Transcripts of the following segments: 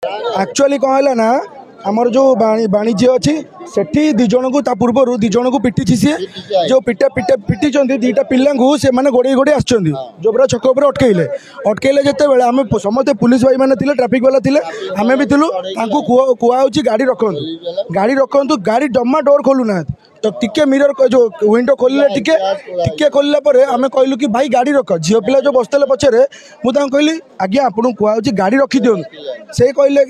actually कौन है ना आमर जो वाणिज्य अच्छी सेठी दिज को पूर्वर दिज को पिटी सी जो पिटा पिटा पिटी दीटा पिला से मैंने गोड़े गोड़े आसुँच जो पूरा छक उपर अटकईले अटकईले जिते बड़े आम समस्त पुलिस भाई मैंने ट्राफिक वाला थे आम भी थिलु कहु गाड़ी रखु गाड़ी जमा डोर खोलु ना तो टिके मिरर जो विंडो खोलिले टिके खोलिला परे आमे कहलु कि भाई गाड़ी रख झील पिला जो बसते पछरे मुझे कहली आज्ञा आपको कहु गाड़ी रखी दियो से कहले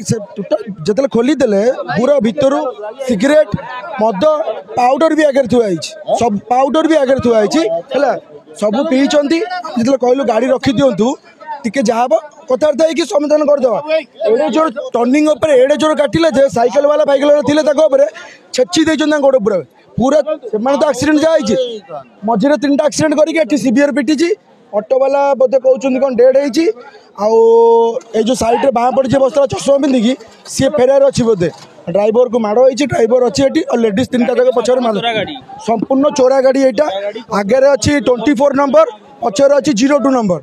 जो खोलीदे पूरा भितर सिगरेट मद पाउडर भी आगे थुआई सब पाउडर भी आगे थुआई है सब पीछे जो कहलु गाड़ी रखी दिंतु टिके जहाँ कथबार्ता होगी समाधान करदे एड़े जोर टर्निंग एड़े जोर काटिले साइकेल वाला फाइकेल थे छेची देते गोड़ पूरा पूरा से तो एक्सीडेंट जाए मझे 3टा एक्सीडेंट करके सीवियर पिटी ऑटो वाला बोधे कहते कौन डेड हो जो साइड में बाँ पड़ी बसता चश्मा पिंधिकी सी फेरार अच्छी बोधे ड्राइवर को माड़ होती ड्राइवर अच्छी और लेडीज 3टा जगह पचर संपूर्ण चोरा गाड़ी यहाँ आगे अच्छी 24 नंबर पचर अच्छी 02 नंबर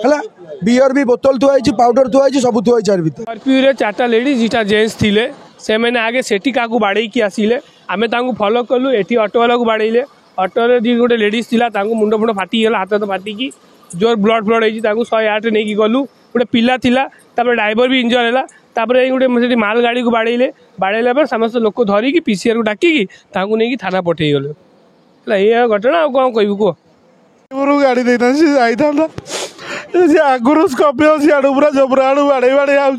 है बियर भी बोतल थुआई पाउडर थुआई सब थुआई चार भर कर्फ्यू 4टा लेडीज 2टा जेन्ट्स थे से मैंने आगे सेठी क्या बाड़े आसिले आम फॉलो कलु ये ऑटो वाला को बाड़े ऑटो गोटे लेडीज था मुंड फुंड फाटीगला हाथ तो फाटिकी जोर ब्लड फ्लड होती 108 नहीं गलु गोटे पिला ड्राइवर भी इंजर है गोटे माल गाड़ी को बाड़े समस्त लोक धरिकी पीसीआर को डाकिकी नहीं थाना पठे गले ये घटना कौन कह कह गाड़ी देता आगुरी स्कर्पियो सियाड़ू पूरा जबरा आड़ू बाड़े बाड़े आऊँ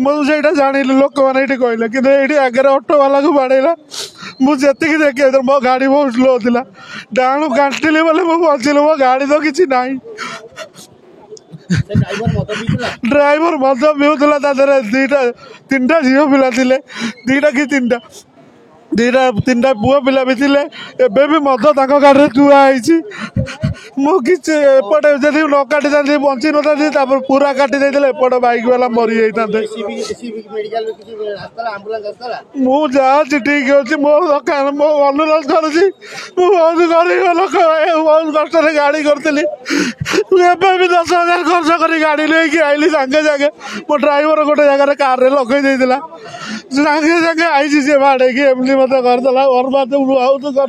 मुझे जानी लोक मैंने कहले कि आगे ऑटो वाला को बाड़ेला मुझे देखे मो गाड़ी बहुत स्लो थी डाणु गांटिली बोले मुझे बचिल मो गाड़ी तो किसी ना ड्राइवर मद पिऊला 2टा झील पिला 2टा कि 3टा पुओ पिला भी थे एबे भी मद गाड़ी थुआई मुझे एपटे जब न काटी था बची ना पूरा काटी देते एपट बाइक वाला मरी जाते मुझे ठीक अच्छे मो दरकार मो अनुरोध करुँच बहुत गरीब लोक बहुत कष्ट गाड़ी करी भी 10,000 खर्च कर गाड़ी लेकिन आईली सागे सागे मो ड्राइवर गोटे जगह कार लगे देता सागे सागे आई सी बाड़े एमती मत करदेला बर्बाद बहुत कर